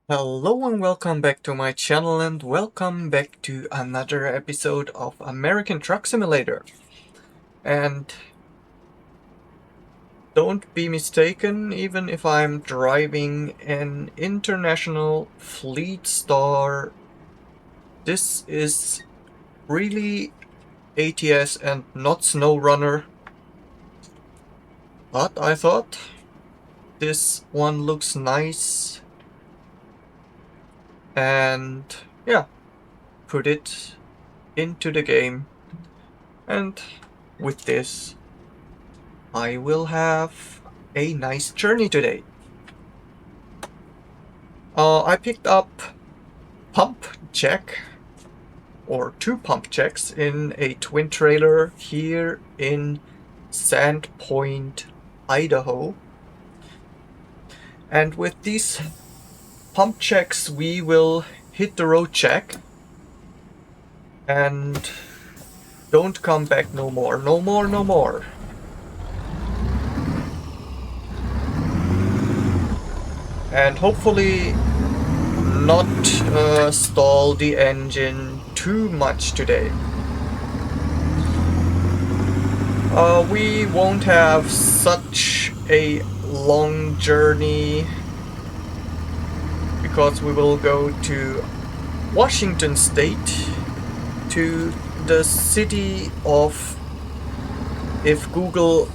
Hello and welcome back to my channel and welcome back to another episode of American Truck Simulator. And don't be mistaken, even if I'm driving an International Fleetstar, this is really ATS and not Snowrunner. But I thought this one looks nice and yeah, put it into the game. And with this, I will have a nice journey today. I picked up Pumpjack, or two Pumpjacks, in a twin trailer here in Sandpoint, Idaho. And with these Pumpjacks we will hit the road check and don't come back no more, no more, no more. And hopefully not stall the engine too much today. We won't have such a long journey because we will go to Washington State, to the city of, if Google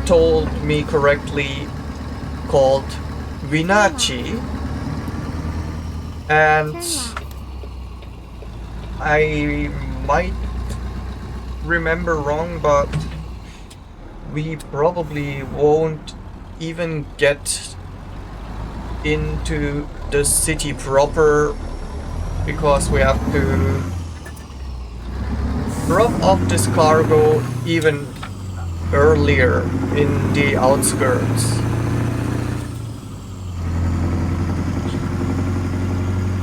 told me correctly, called Wenatchee. And I might remember wrong, but we probably won't even get into the city proper because we have to drop off this cargo even earlier in the outskirts.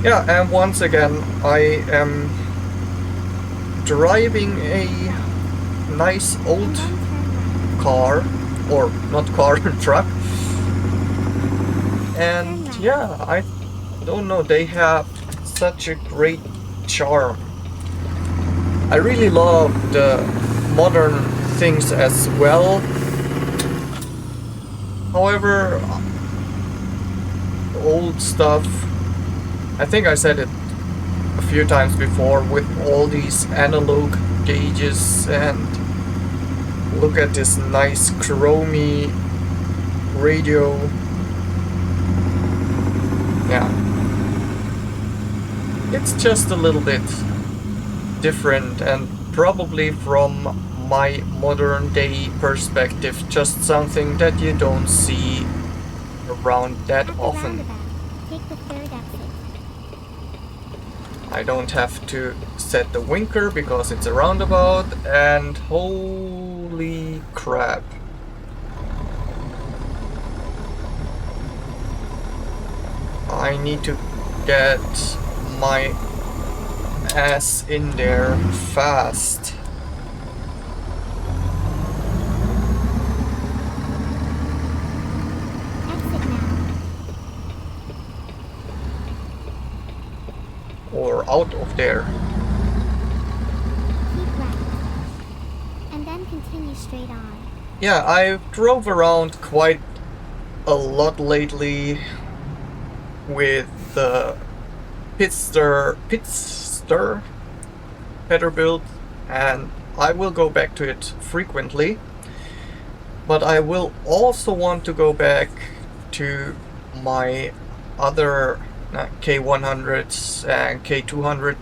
Yeah, and once again I am driving a nice old car, or not car, truck. And yeah, I don't know, they have such a great charm. I really love the modern things as well. However, old stuff, I think I said it a few times before, with all these analog gauges, and look at this nice chromey radio. Yeah, it's just a little bit different, and probably from my modern day perspective, just something that you don't see around that often. I don't have to set the winker because it's a roundabout, and holy crap. I need to get my ass in there fast. Or out of there. Keep right, and then continue straight on. Yeah, I drove around quite a lot lately with the Pitster Peterbilt, and I will go back to it frequently. But I will also want to go back to my other K100s and K200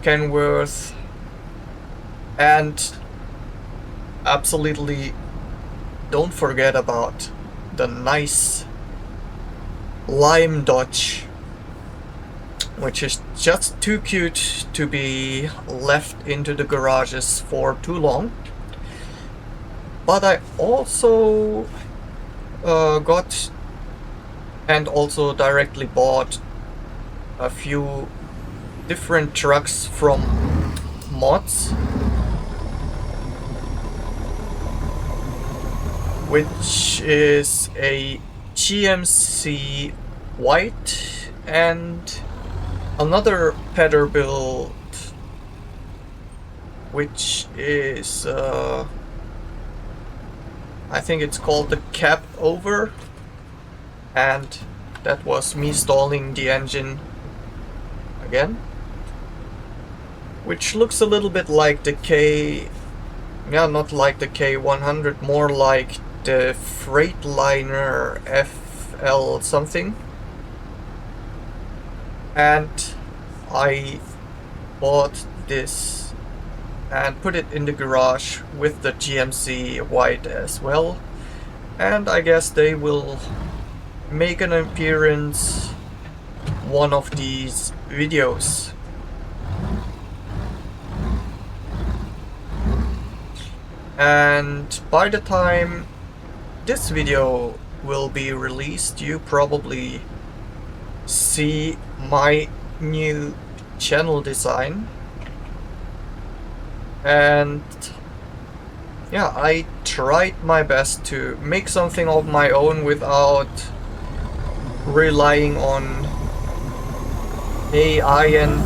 Kenworth, and absolutely don't forget about the nice Lime Dodge, which is just too cute to be left into the garages for too long. But I also got and also directly bought a few different trucks from MOZA, which is a GMC white and another Peterbilt, which is I think it's called the Cap Over, and that was me stalling the engine again, which looks a little bit like the not like the K100, more like the Freightliner FL something. And I bought this and put it in the garage with the GMC white as well, and I guess they will make an appearance one of these videos. And by the time this video will be released, you probably see my new channel design. And yeah, I tried my best to make something of my own without relying on AI and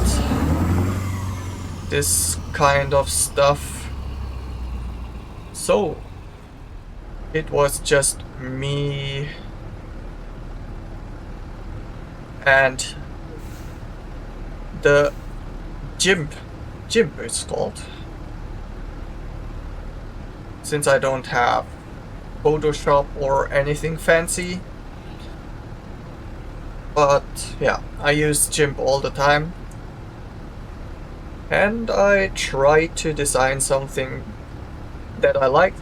this kind of stuff. So it was just me and the GIMP it's called, since I don't have Photoshop or anything fancy. But yeah, I use GIMP all the time, and I try to design something that I like,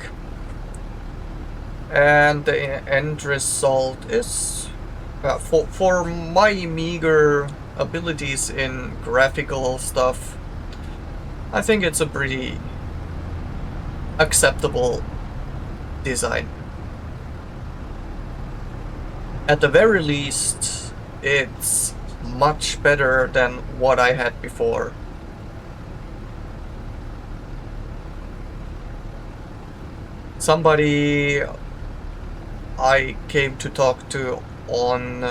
and the end result is for my meager abilities in graphical stuff, I think it's a pretty acceptable design. At the very least, it's much better than what I had before. Somebody I came to talk to on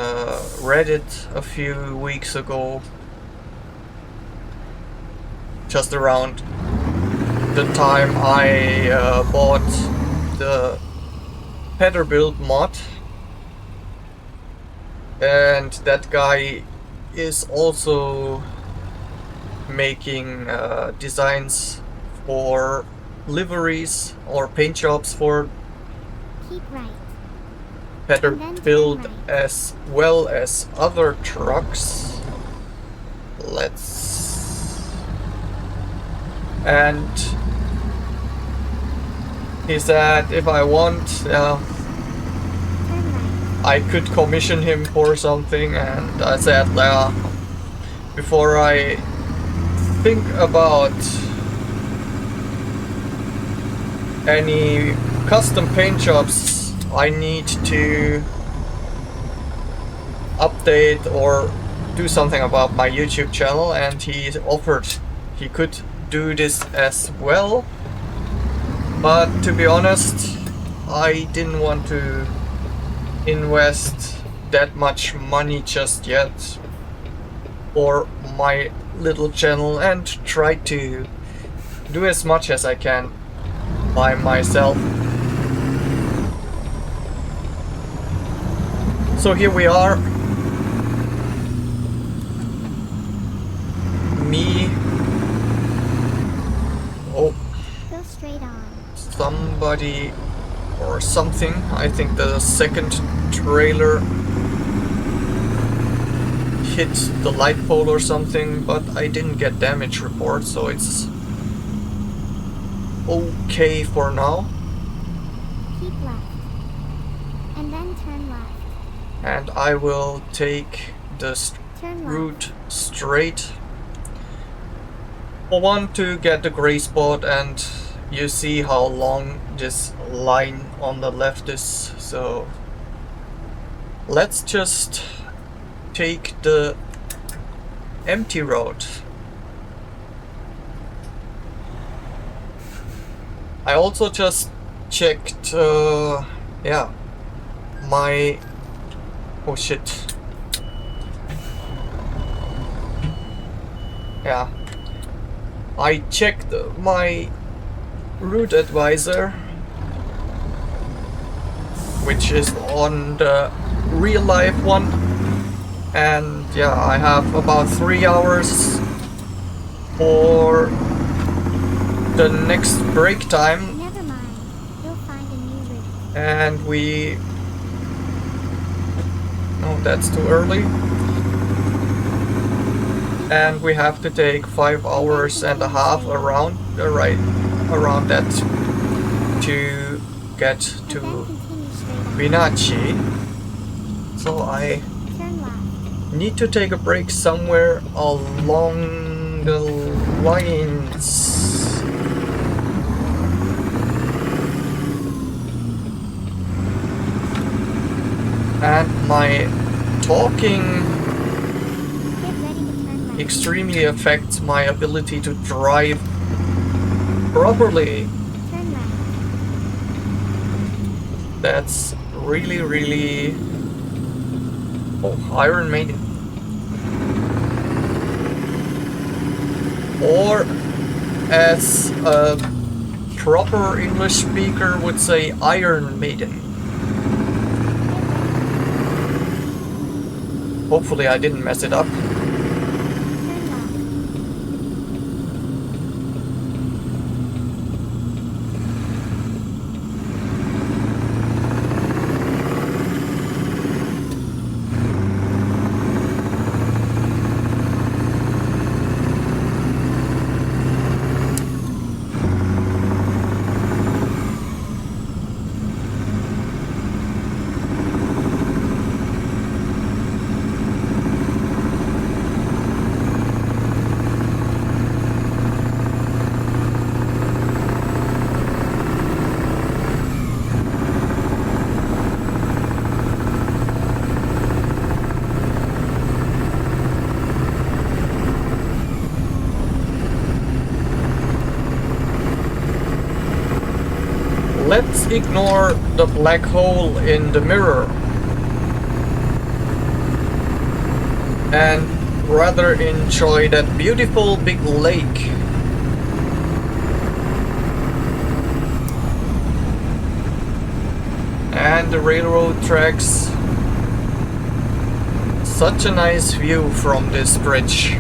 Reddit a few weeks ago, just around the time I bought the Peterbilt mod, and that guy is also making designs for liveries or paint jobs for Keep right. Peterbilt as well as other trucks. And he said if I want, Turn right. I could commission him for something, and I said, before I think about any custom paint jobs, I need to update or do something about my YouTube channel, and he offered he could do this as well. But to be honest, I didn't want to invest that much money just yet for my little channel, and try to do as much as I can by myself. So here we are, me, Go straight on. somebody or something, I think the second trailer hit the light pole or something, but I didn't get damage report, so it's okay for now. Keep left. And then turn left. And I will take the Turn left. route straight. I want to get the gray spot, and you see how long this line on the left is, so let's just take the empty road. I also just checked my Oh shit. Yeah. I checked my route advisor, which is on the real life one, and yeah, I have about 3 hours for the next break time. Never mind. You'll find a new route. And we... No, that's too early. And we have to take 5 hours and a half around around that to get to And then continue straight on. Wenatchee. So I Turn left. need to take a break somewhere along the lines. And my talking Get ready to turn left. extremely affects my ability to drive properly. Turn left. That's really... Oh, Iron Maiden. Or as a proper English speaker would say, Iron Maiden. Hopefully I didn't mess it up. Turn left. Let's ignore the black hole in the mirror and rather enjoy that beautiful big lake. And the railroad tracks. Such a nice view from this bridge.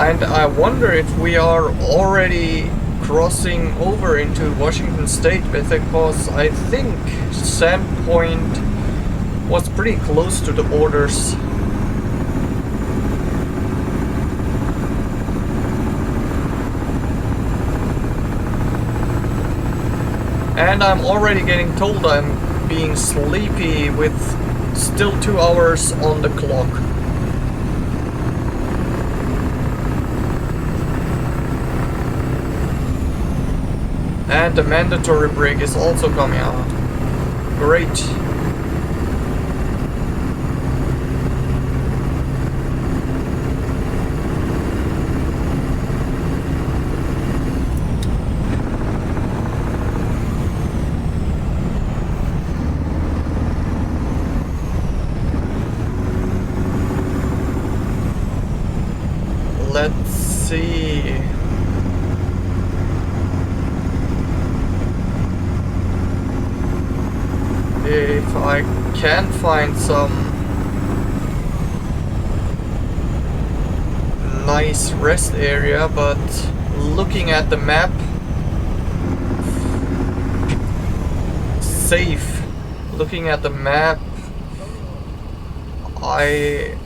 And I wonder if we are already crossing over into Washington State, because I think Sandpoint was pretty close to the borders. And I'm already getting told I'm being sleepy with still 2 hours on the clock. And the mandatory brake is also coming out. Great. Let's see. If I can find some nice rest area, but looking at the map, safe. Looking at the map, I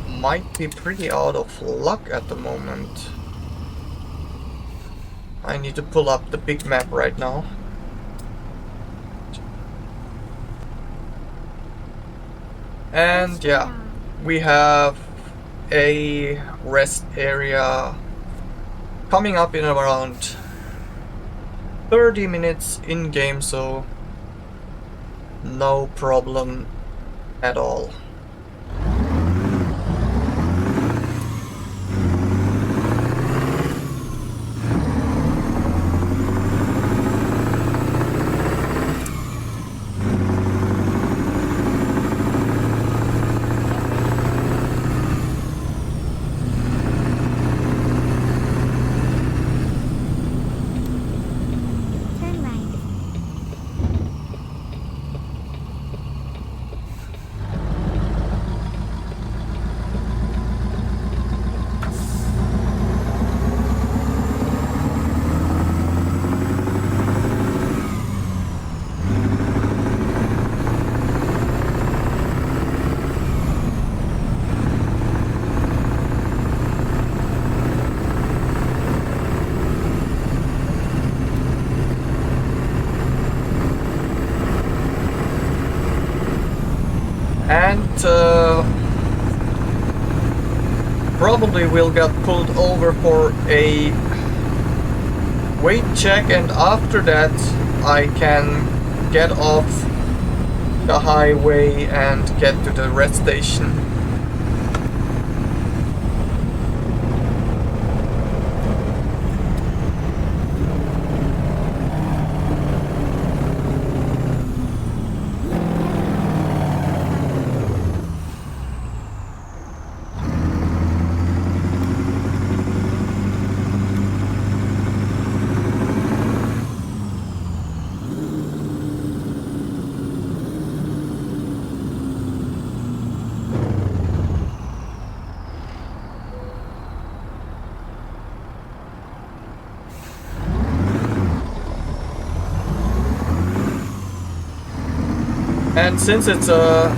might be pretty out of luck at the moment. I need to pull up the big map right now. And yeah, we have a rest area coming up in around 30 minutes in game, so no problem at all. And probably will get pulled over for a weight check, and after that I can get off the highway and get to the rest station. And since it's a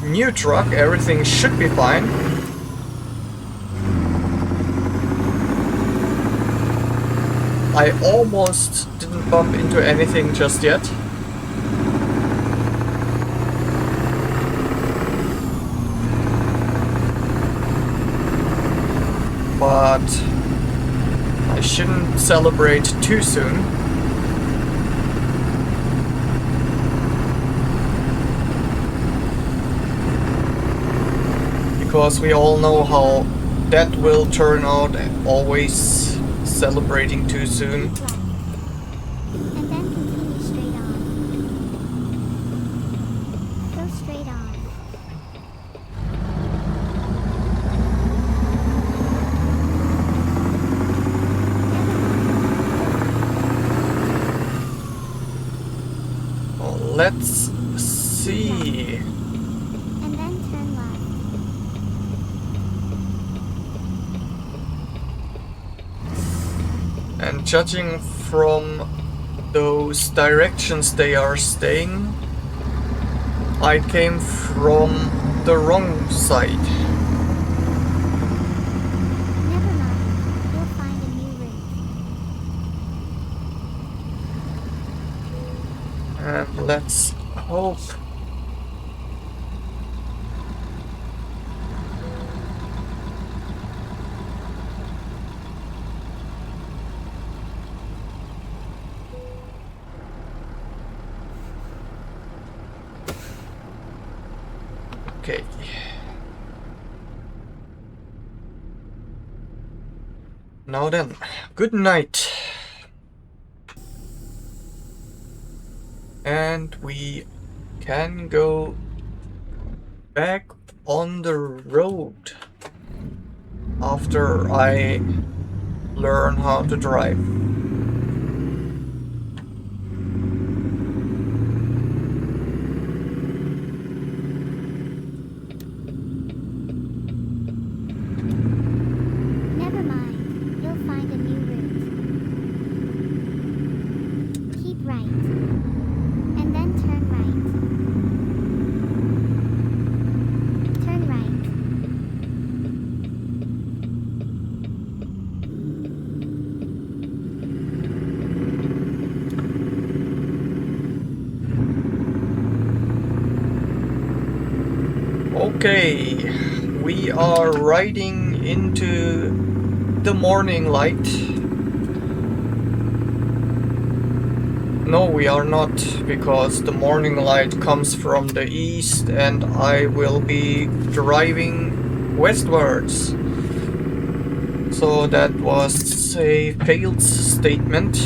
new truck, everything should be fine. I almost didn't bump into anything just yet. But I shouldn't celebrate too soon. Because we all know how that will turn out, always celebrating too soon. And then continue straight on. Go straight on. Well, let's see. And then turn left. And judging from those directions they are staying, I came from the wrong side. Never mind. You'll find a new route. And let's hope. Okay. Now then, good night. And we can go back on the road after I learn how to drive. Never mind. You'll find a new route. Keep right. And then turn right. Turn right. Okay, we are riding into the morning light. No, we are not, because the morning light comes from the east and I will be driving westwards. So that was a failed statement.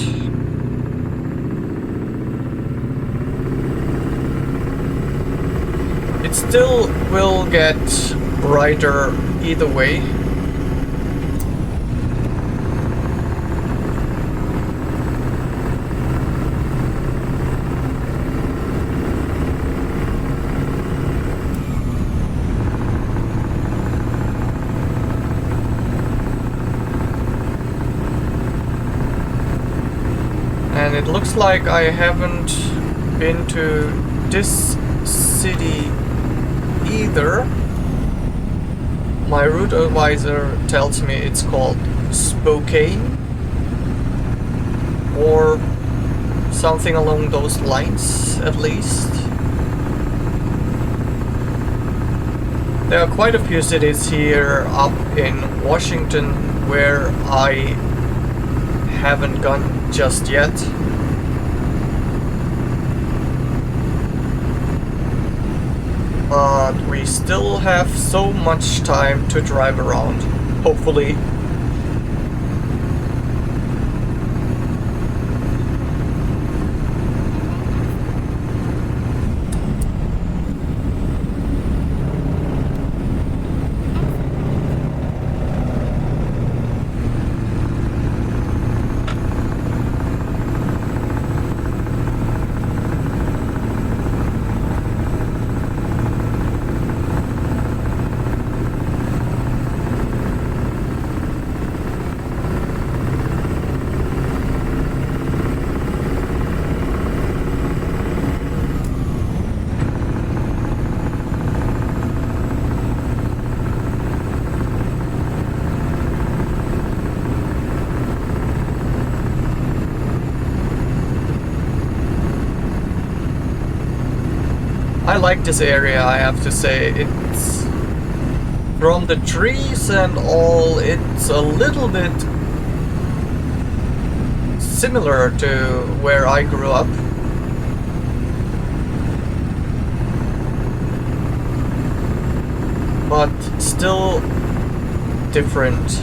It still will get brighter either way. And it looks like I haven't been to this city either. My route advisor tells me it's called Spokane or something along those lines, at least. There are quite a few cities here up in Washington where I haven't gone just yet. But we still have so much time to drive around, hopefully. I like this area, I have to say. It's from the trees and all, it's a little bit similar to where I grew up. But still different.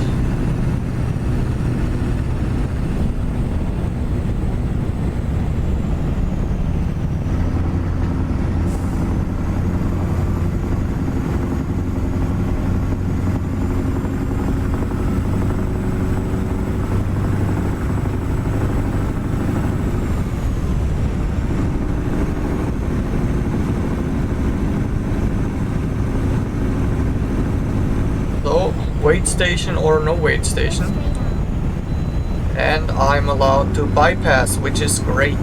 Wait station or no wait station, and I'm allowed to bypass, which is great.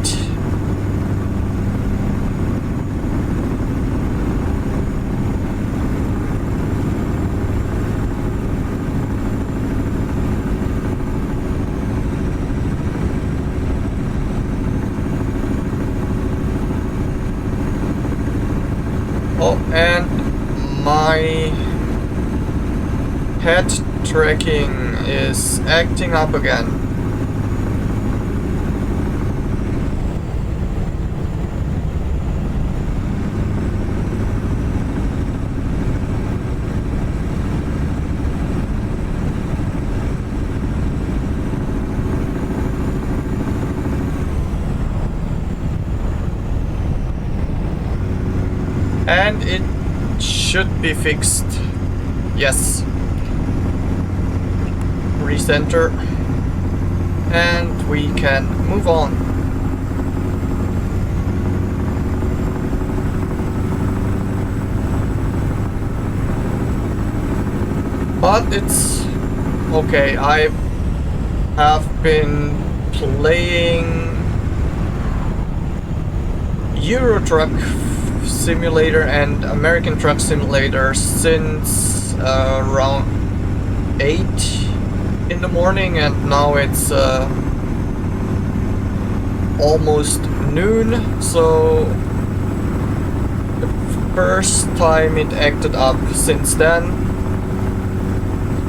Oh, and my head tracking is acting up again. And it should be fixed. Yes. Recenter, and we can move on. But it's okay. I have been playing Euro Truck Simulator and American Truck Simulator since around 8 in the morning, and now it's almost noon, so the first time it acted up since then.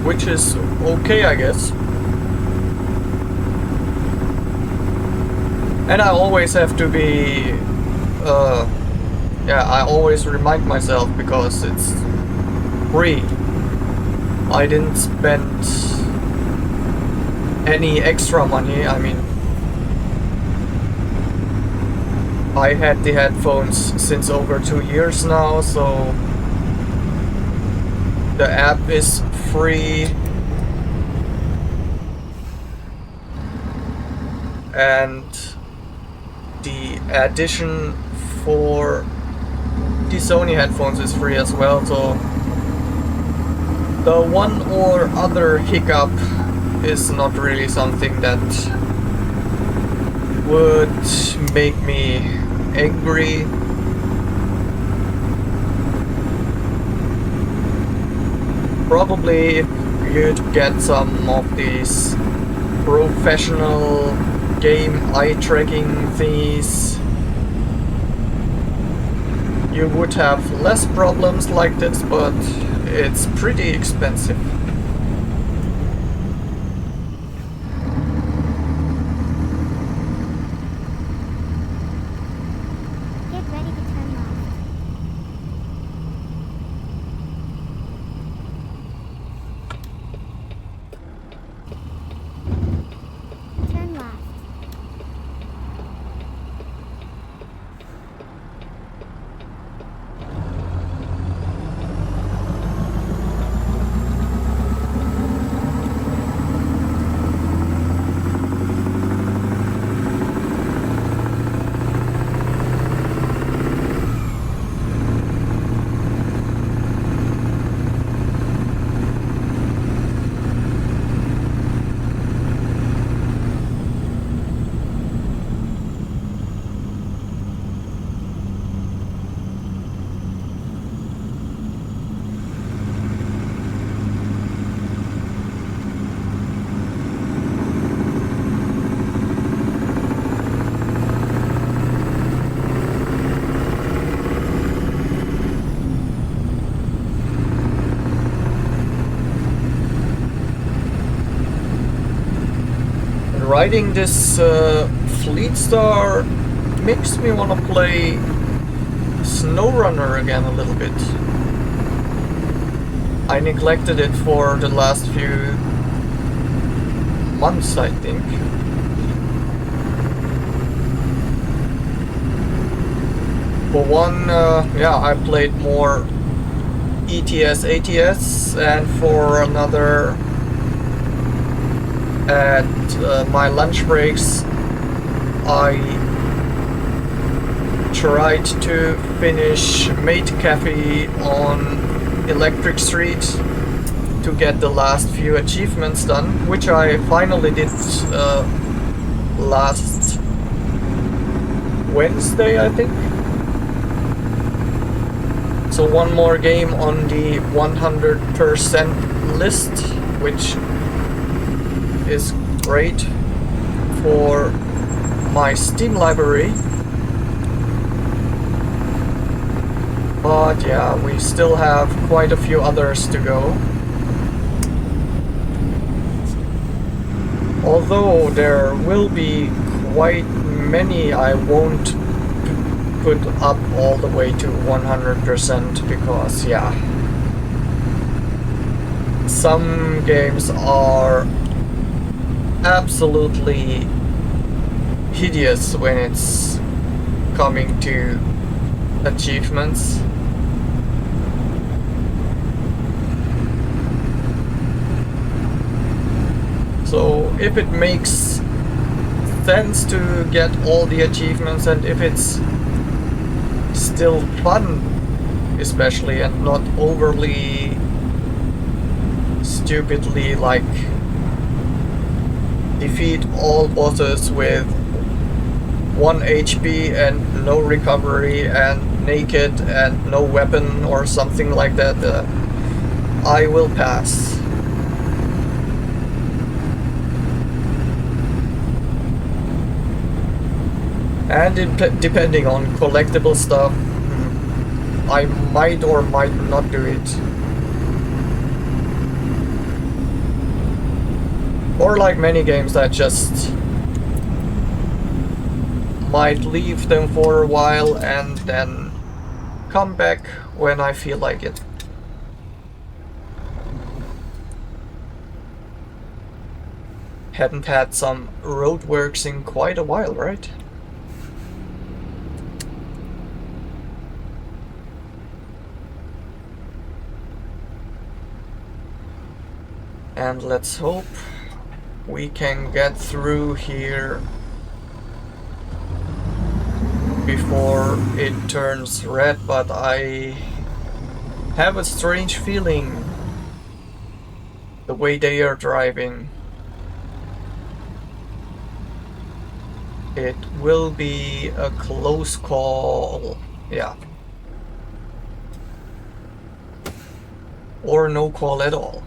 which is okay, I guess. And I always have to be, yeah, I always remind myself because it's free. I didn't spend any extra money. I mean, I had the headphones since over 2 years now, so the app is free. And the addition for the Sony headphones is free as well, so the one or other hiccup is not really something that would make me angry. Probably if you'd get some of these professional game eye tracking thingies, you would have less problems like this, but it's pretty expensive. Get ready to turn left. Turn left. Riding this Fleetstar makes me want to play Snowrunner again a little bit. I neglected it for the last few months, I think. For one, yeah, I played more ETS, ATS, and for another, at my lunch breaks, I tried to finish Mate Cafe on Electric Street to get the last few achievements done, which I finally did last Wednesday, I think. So one more game on the 100% list, which is great for my Steam library. But yeah, we still have quite a few others to go. Although there will be quite many I won't put up all the way to 100% because, yeah, some games are absolutely hideous when it's coming to achievements. So if it makes sense to get all the achievements, and if it's still fun especially, and not overly stupidly like defeat all bosses with 1 HP and no recovery and naked and no weapon or something like that, I will pass. And depending on collectible stuff, I might or might not do it. Or like many games, I just might leave them for a while and then come back when I feel like it. Hadn't had some roadworks in quite a while, right? And let's hope we can get through here before it turns red, but I have a strange feeling the way they are driving. It will be a close call, yeah. Or no call at all.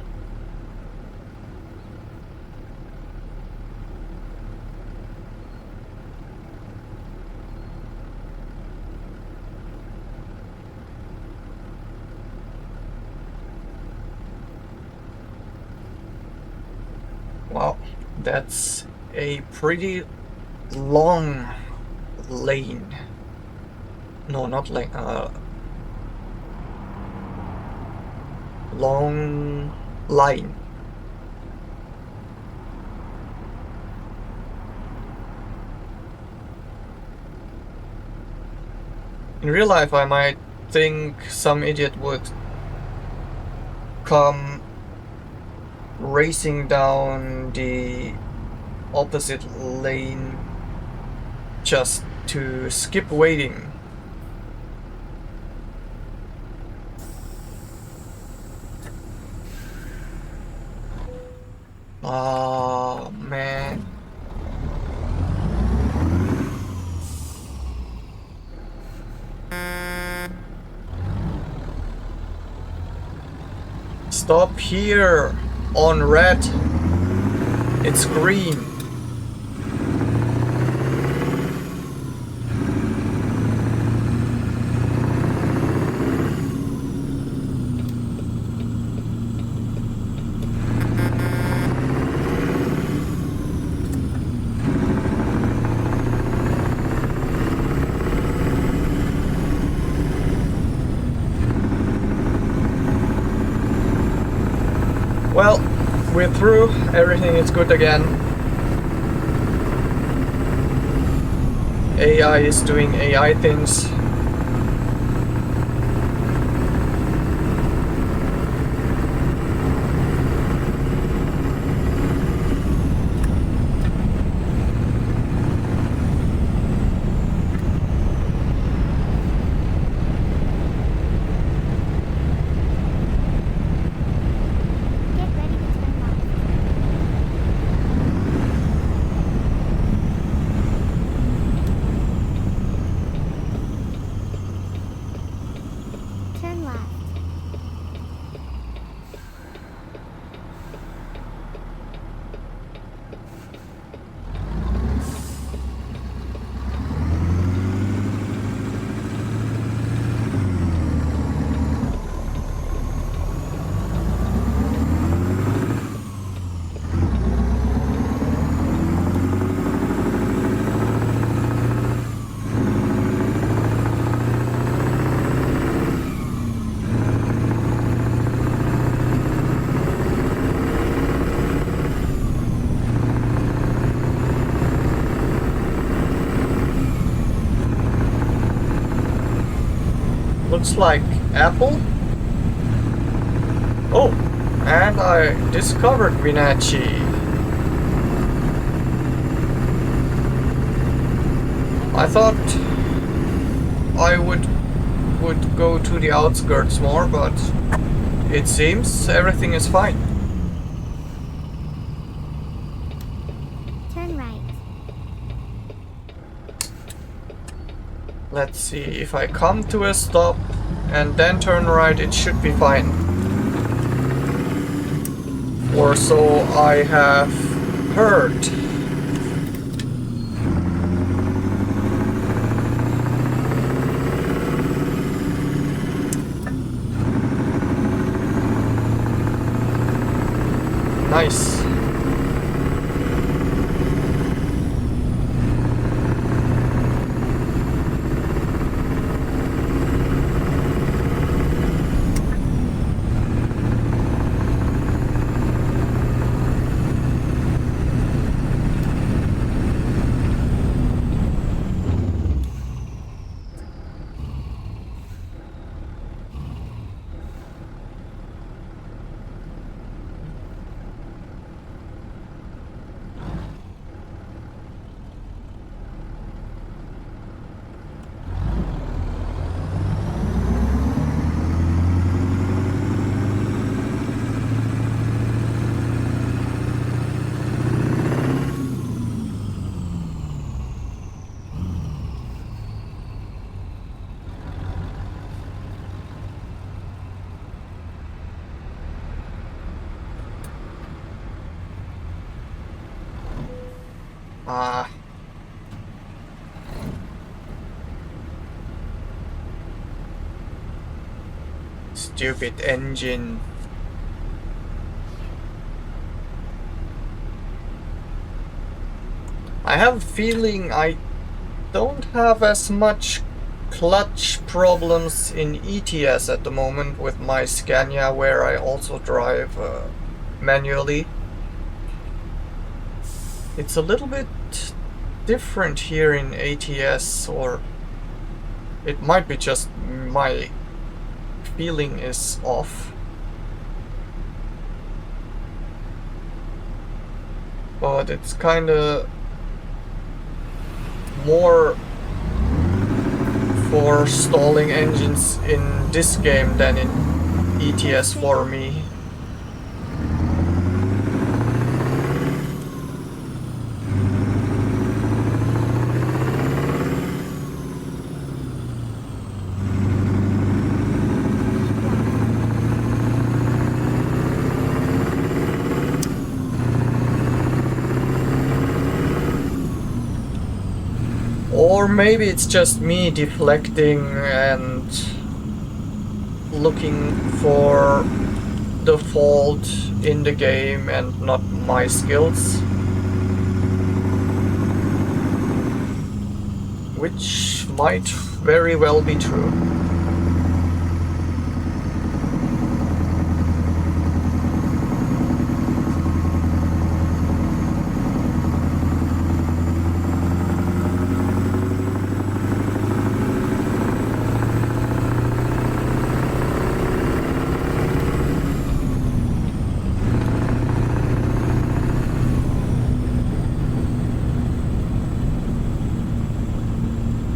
Wow, that's a pretty long lane. No, not lane. Long line. In real life, I might think some idiot would come racing down the opposite lane just to skip waiting. Oh man. Stop here on red. It's green. Well, we're through. Everything is good again. AI is doing AI things. Looks like apple. Oh, and I discovered Wenatchee. I thought I would go to the outskirts more, but it seems everything is fine. Turn right. Let's see, if I come to a stop and then turn right, it should be fine. Or so I have heard. Nice. Ah. Stupid engine. I have a feeling I don't have as much clutch problems in ETS at the moment with my Scania, where I also drive manually. It's a little bit different here in ATS, or it might be just my feeling is off. But it's kinda more for stalling engines in this game than in ETS for me. Or maybe it's just me deflecting and looking for the fault in the game and not my skills. Which might very well be true.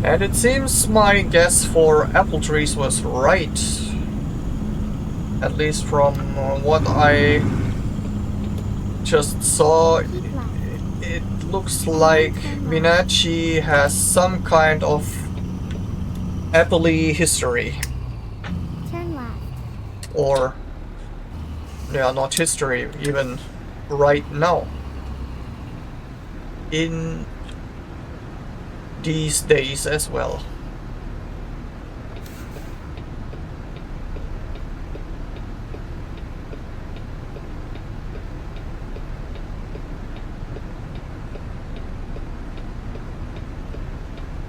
And it seems my guess for apple trees was right. At least from what I just saw, it looks like Wenatchee has some kind of appley history. Turn left. Or, yeah, not history, even right now. In these days as well.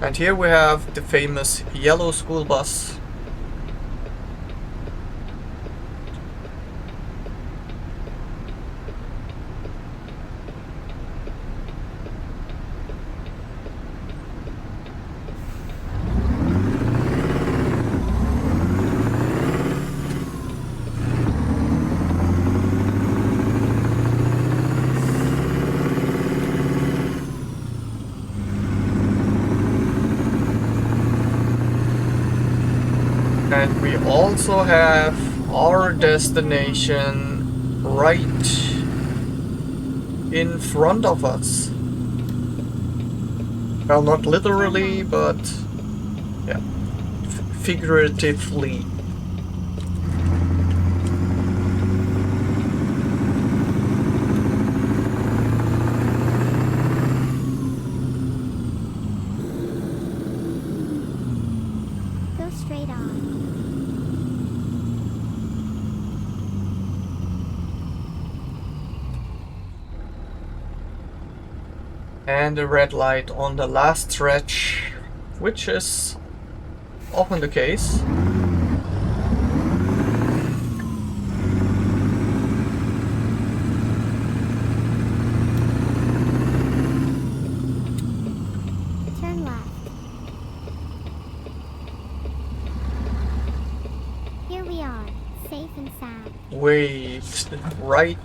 And here we have the famous yellow school bus. And we also have our destination right in front of us. Well, not literally, but yeah, figuratively. Go straight on. And a red light on the last stretch, which is often the case. Turn left. Here we are, safe and sound. Wait, right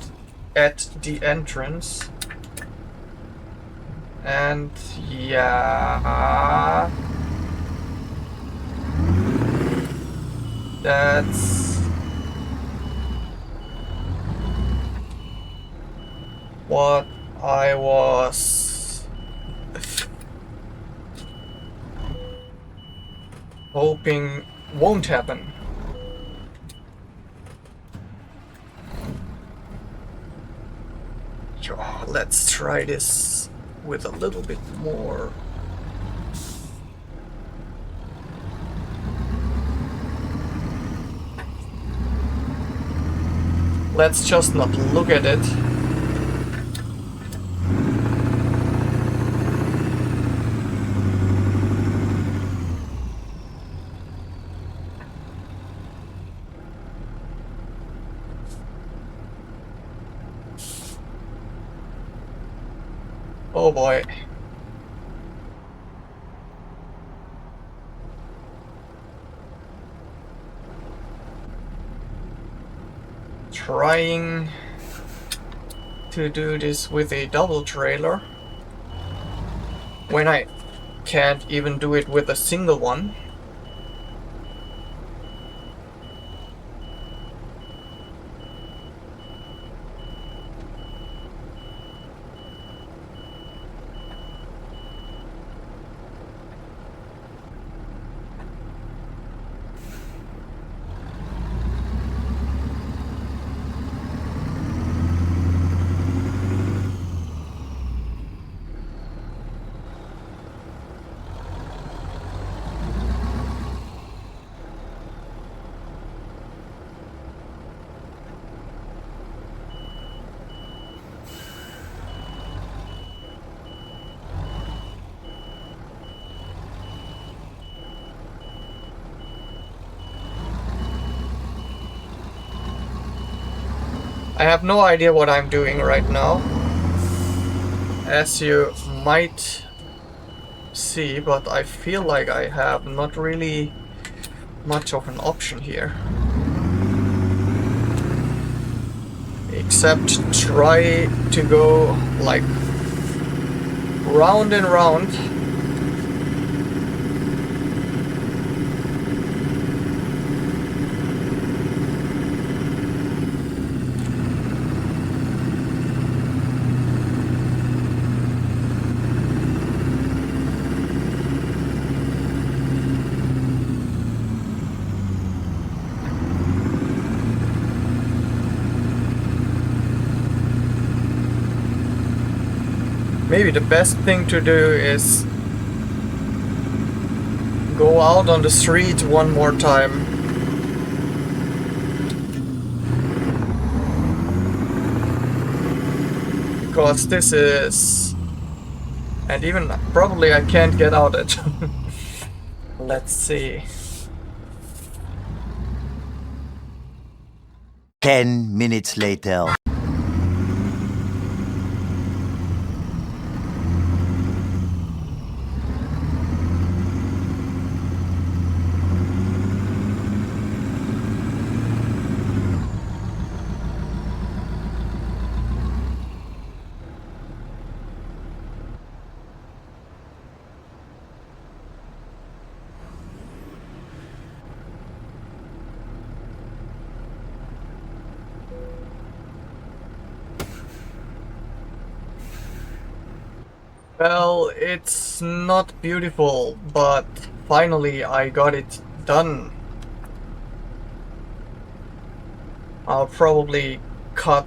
at the entrance. And yeah, that's what I was hoping won't happen. Let's try this with a little bit more. Let's just not look at it. Oh boy. Trying to do this with a double trailer when I can't even do it with a single one. I have no idea what I'm doing right now, as you might see, but I feel like I have not really much of an option here. Except try to go like round and round. Maybe the best thing to do is go out on the street one more time. Because this is... and even probably I can't get out it. Let's see. 10 minutes later. Well, it's not beautiful, but finally I got it done. I'll probably cut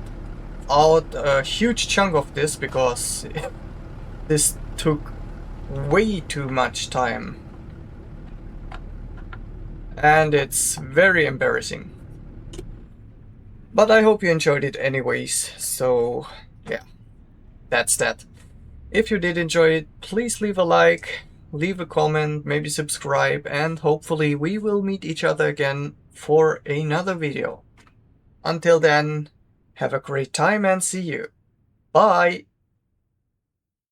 out a huge chunk of this because this took way too much time. And it's very embarrassing. But I hope you enjoyed it anyways, so yeah, that's that. If you did enjoy it, please leave a like, leave a comment, maybe subscribe, and hopefully we will meet each other again for another video. Until then, have a great time and see you. Bye!